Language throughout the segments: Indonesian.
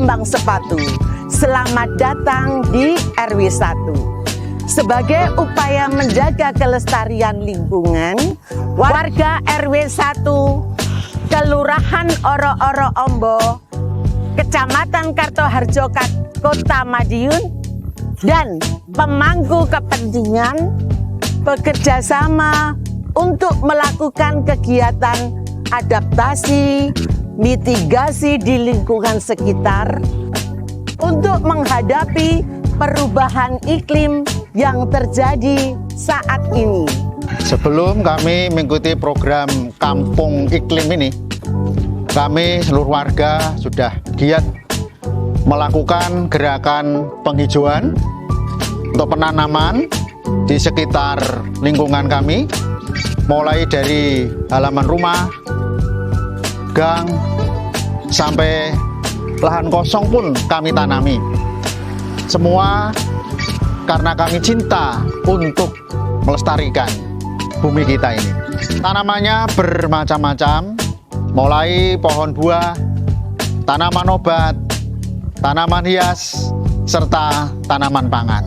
Kembang Sepatu. Selamat datang di RW 1. Sebagai upaya menjaga kelestarian lingkungan, warga RW 1 Kelurahan Oro-Oro Ombo, Kecamatan Kartoharjo, Kota Madiun, dan pemangku kepentingan bekerja sama untuk melakukan kegiatan adaptasi, mitigasi di lingkungan sekitar untuk menghadapi perubahan iklim yang terjadi saat ini. Sebelum kami mengikuti program Kampung Iklim ini, kami seluruh warga sudah giat melakukan gerakan penghijauan untuk penanaman di sekitar lingkungan kami, mulai dari halaman rumah, gang, sampai lahan kosong pun kami tanami. Semua karena kami cinta untuk melestarikan bumi kita ini. Tanamannya bermacam-macam, mulai pohon buah, tanaman obat, tanaman hias, serta tanaman pangan.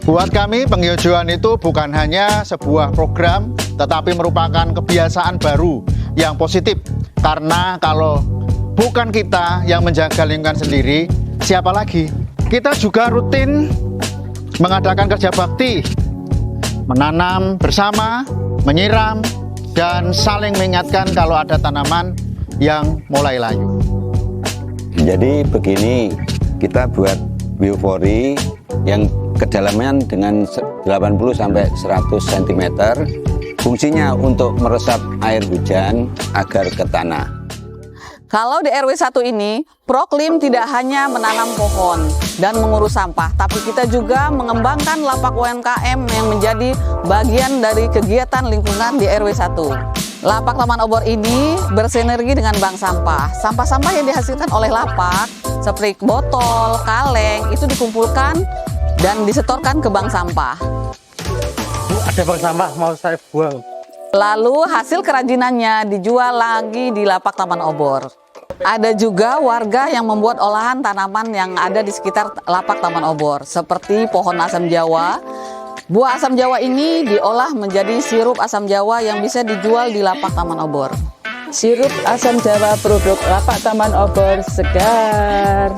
Buat kami, penghijauan itu bukan hanya sebuah program, tetapi merupakan kebiasaan baru yang positif. Karena kalau bukan kita yang menjaga lingkungan sendiri, siapa lagi? Kita juga rutin mengadakan kerja bakti, menanam bersama, menyiram, dan saling mengingatkan kalau ada tanaman yang mulai layu. Jadi begini, kita buat biopori yang kedalaman dengan 80-100 cm, fungsinya untuk meresap air hujan agar ke tanah. Kalau di RW 1 ini, Proklim tidak hanya menanam pohon dan mengurus sampah, tapi kita juga mengembangkan lapak UMKM yang menjadi bagian dari kegiatan lingkungan di RW 1. Lapak Taman Obor ini bersinergi dengan bank sampah. Sampah-sampah yang dihasilkan oleh lapak, seperti botol, kaleng, itu dikumpulkan dan disetorkan ke bank sampah. Bu, ada bank sampah mau saya buang. Lalu hasil kerajinannya dijual lagi di lapak Taman Obor. Ada juga warga yang membuat olahan tanaman yang ada di sekitar lapak Taman Obor, seperti pohon asam jawa. Buah asam jawa ini diolah menjadi sirup asam jawa yang bisa dijual di lapak Taman Obor. Sirup asam jawa produk lapak Taman Obor segar.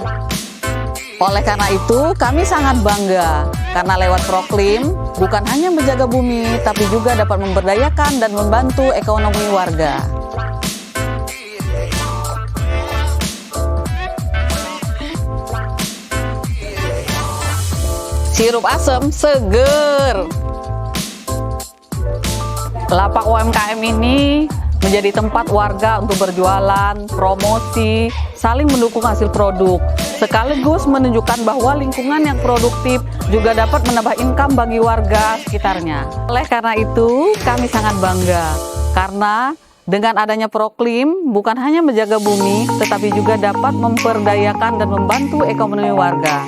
Oleh karena itu, kami sangat bangga karena lewat Proklim bukan hanya menjaga bumi, tapi juga dapat memberdayakan dan membantu ekonomi warga. Sirup asam seger. Lapak UMKM ini menjadi tempat warga untuk berjualan, promosi, saling mendukung hasil produk, sekaligus menunjukkan bahwa lingkungan yang produktif juga dapat menambah income bagi warga sekitarnya. Oleh karena itu, kami sangat bangga karena dengan adanya Proklim bukan hanya menjaga bumi, tetapi juga dapat memperdayakan dan membantu ekonomi warga.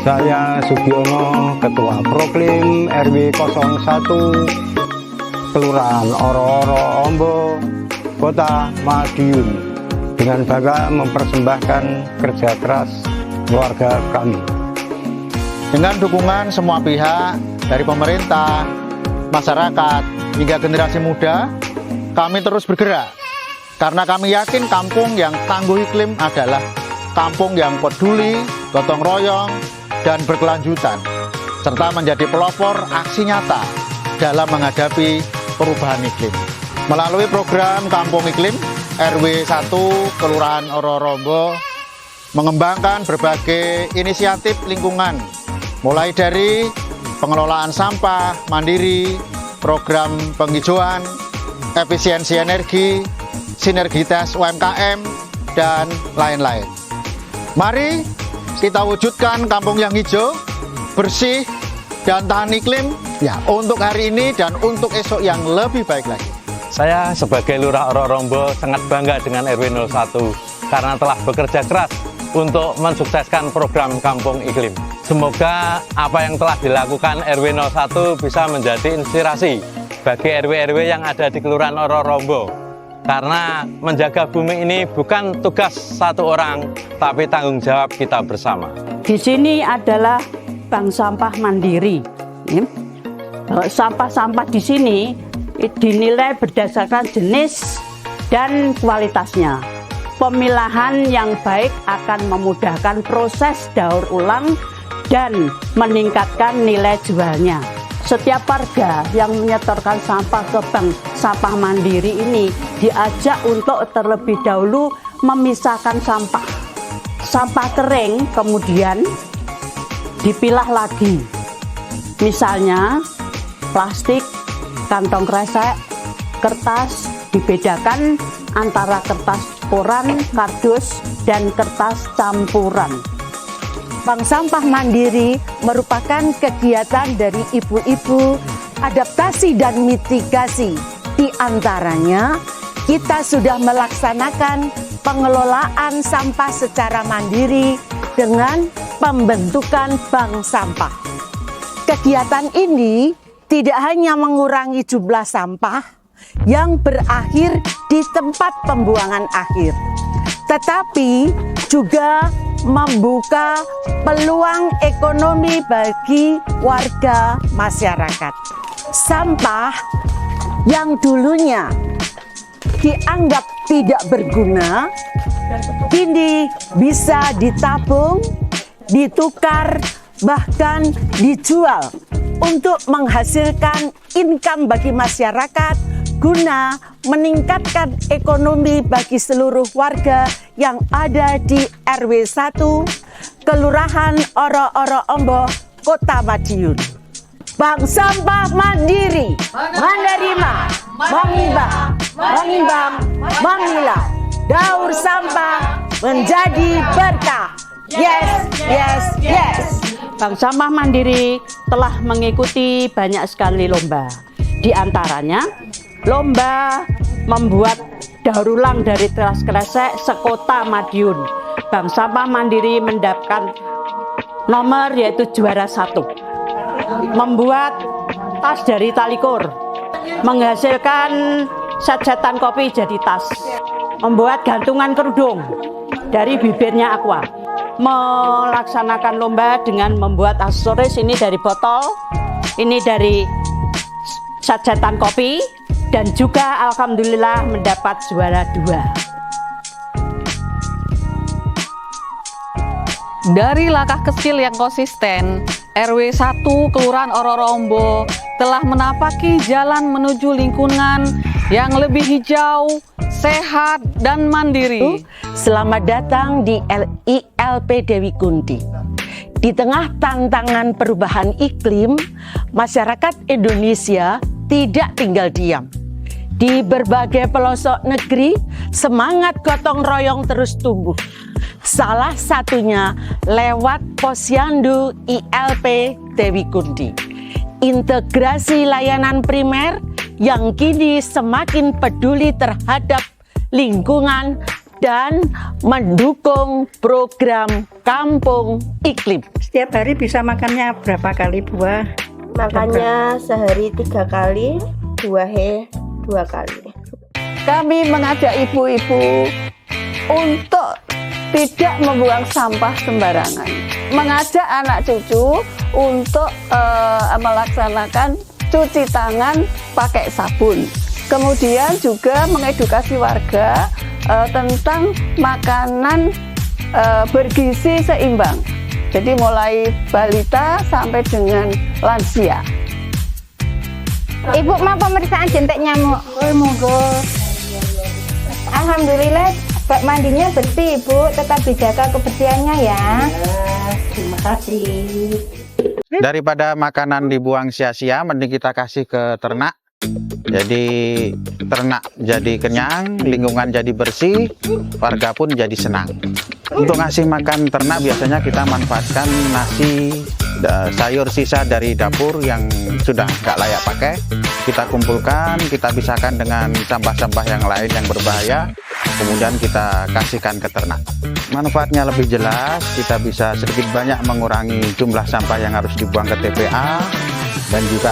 Saya Sugiono, Ketua Proklim RW 01, Kelurahan Oro-Oro Ombo, Kota Madiun, dengan bangga mempersembahkan kerja keras keluarga kami. Dengan dukungan semua pihak, dari pemerintah, masyarakat, hingga generasi muda, kami terus bergerak. Karena kami yakin kampung yang tangguh iklim adalah kampung yang peduli, gotong royong, dan berkelanjutan, serta menjadi pelopor aksi nyata dalam menghadapi perubahan iklim. Melalui program Kampung Iklim, RW 1 Kelurahan Oro-Oro Ombo mengembangkan berbagai inisiatif lingkungan, mulai dari pengelolaan sampah mandiri, program penghijauan, efisiensi energi, sinergitas UMKM, dan lain-lain. Mari kita wujudkan kampung yang hijau, bersih, dan tahan iklim ya untuk hari ini dan untuk esok yang lebih baik lagi. Saya sebagai Lurah Oro-Oro Ombo sangat bangga dengan RW 01 karena telah bekerja keras untuk mensukseskan program Kampung Iklim. Semoga apa yang telah dilakukan RW 01 bisa menjadi inspirasi bagi RW-RW yang ada di Kelurahan Rorombo. Karena menjaga bumi ini bukan tugas satu orang, tapi tanggung jawab kita bersama. Di sini adalah bank sampah mandiri. Sampah-sampah di sini dinilai berdasarkan jenis dan kualitasnya. Pemilahan yang baik akan memudahkan proses daur ulang dan meningkatkan nilai jualnya. Setiap warga yang menyetorkan sampah ke bank sampah mandiri ini diajak untuk terlebih dahulu memisahkan sampah. Sampah kering kemudian dipilah lagi. Misalnya plastik, kantong kresek, kertas dibedakan antara kertas koran, kardus, dan kertas campuran. Bank sampah mandiri merupakan kegiatan dari ibu-ibu adaptasi dan mitigasi. Di antaranya, kita sudah melaksanakan pengelolaan sampah secara mandiri dengan pembentukan bank sampah. Kegiatan ini tidak hanya mengurangi jumlah sampah yang berakhir di tempat pembuangan akhir, tetapi juga membuka peluang ekonomi bagi warga masyarakat. Sampah yang dulunya dianggap tidak berguna, kini bisa ditabung, ditukar, bahkan dijual untuk menghasilkan income bagi masyarakat guna meningkatkan ekonomi bagi seluruh warga yang ada di RW 1, Kelurahan Oro-Oro Ombo, Kota Madiun. Bank sampah mandiri, menerima, mengimbang, memilah, daur sampah menjadi berkah. Yes, yes, yes. Bank sampah mandiri telah mengikuti banyak sekali lomba. Di antaranya, lomba membuat daur ulang dari teras kresek sekota Madiun. Bank sampah mandiri mendapatkan nomor yaitu juara 1. Membuat tas dari talikur, menghasilkan set-setan kopi jadi tas, membuat gantungan kerudung dari bibirnya aqua, melaksanakan lomba dengan membuat aksesoris, ini dari botol, ini dari set-setan kopi, dan juga alhamdulillah mendapat juara 2. Dari langkah kecil yang konsisten, RW 1 Kelurahan Oro-Ombo telah menapaki jalan menuju lingkungan yang lebih hijau, sehat, dan mandiri. Selamat datang di ILP Dewi Kunti. Di tengah tantangan perubahan iklim, masyarakat Indonesia tidak tinggal diam. Di berbagai pelosok negeri, semangat gotong royong terus tumbuh. Salah satunya lewat Posyandu ILP Dewi Kunti. Integrasi layanan primer yang kini semakin peduli terhadap lingkungan dan mendukung program Kampung Iklim. Setiap hari bisa makannya berapa kali buah? Makannya sehari 3 kali, buahnya 2 kali. Kami mengajak ibu-ibu untuk tidak membuang sampah sembarangan. Mengajak anak cucu untuk melaksanakan cuci tangan pakai sabun. Kemudian juga mengedukasi warga tentang makanan bergizi seimbang. Jadi mulai balita sampai dengan lansia. Ibu mau pemeriksaan jentik nyamuk? Monggo. Alhamdulillah bak mandinya bersih, Ibu. Tetap dijaga kebersihannya ya. Terima kasih. Daripada makanan dibuang sia-sia, mending kita kasih ke ternak. Jadi ternak jadi kenyang, lingkungan jadi bersih, warga pun jadi senang. Untuk ngasih makan ternak biasanya kita manfaatkan nasi, sayur sisa dari dapur yang sudah nggak layak pakai. Kita kumpulkan, kita pisahkan dengan sampah-sampah yang lain yang berbahaya, kemudian kita kasihkan ke ternak. Manfaatnya lebih jelas, kita bisa sedikit banyak mengurangi jumlah sampah yang harus dibuang ke TPA, dan juga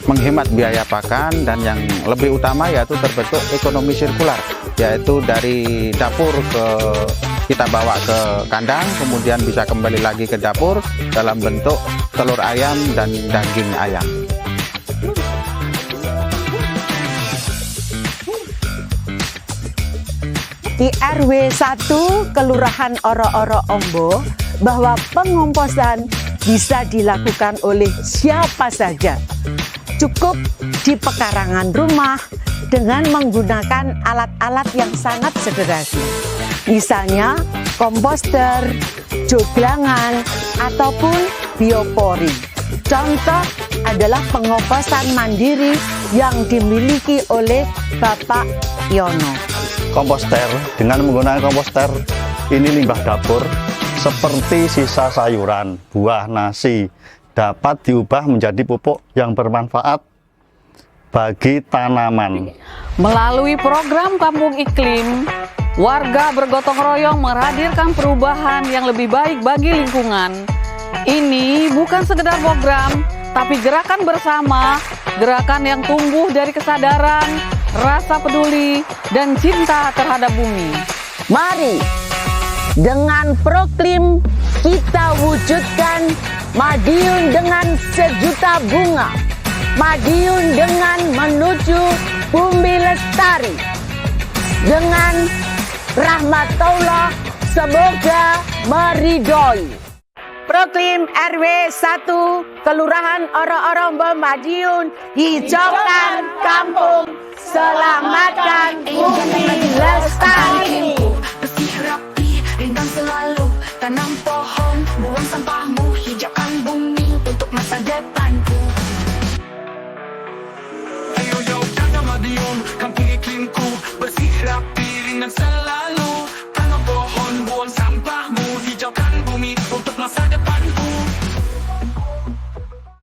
menghemat biaya pakan, dan yang lebih utama yaitu terbentuk ekonomi sirkular, yaitu dari dapur kita bawa ke kandang, kemudian bisa kembali lagi ke dapur dalam bentuk telur ayam dan daging ayam. Di RW 1 Kelurahan Oro-Oro Ombo bahwa pengomposan bisa dilakukan oleh siapa saja. Cukup di pekarangan rumah dengan menggunakan alat-alat yang sangat sederhana. Misalnya komposter, joglangan, ataupun biopori. Contoh adalah pengomposan mandiri yang dimiliki oleh Bapak Yono. Komposter, dengan menggunakan komposter ini limbah dapur seperti sisa sayuran, buah, nasi dapat diubah menjadi pupuk yang bermanfaat bagi tanaman. Melalui program Kampung Iklim, warga bergotong royong menghadirkan perubahan yang lebih baik bagi lingkungan. Ini bukan sekedar program, tapi gerakan bersama, gerakan yang tumbuh dari kesadaran, rasa peduli, dan cinta terhadap bumi. Mari dengan Proklim kita wujudkan Madiun dengan sejuta bunga, Madiun dengan menuju bumi lestari. Dengan rahmat Allah semoga meridhoi. Proklim RW 1 Kelurahan Oro-Oro Madiun, hijaukan kampung, selamatkan bumi lestari. Bersih rapi, rindang selalu, tanam pohon, buang sampahmu, hijaukan bumi untuk masa depanku. Ayo yo jaga Madiun, kampung iklimku, bersih rapi, rindang selalu.